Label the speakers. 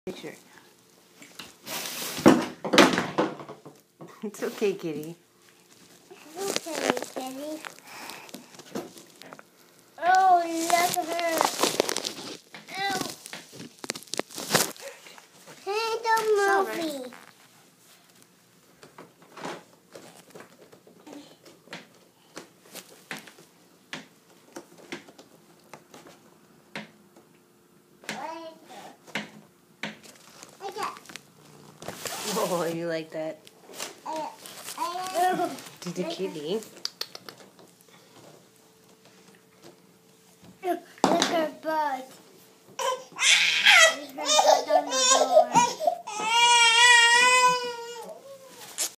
Speaker 1: Picture. It's okay, kitty.
Speaker 2: Okay, kitty. Oh, look at her. Ow. Hey, don't move me.
Speaker 1: Oh, you like that? To the kitty.
Speaker 2: Look at her butt.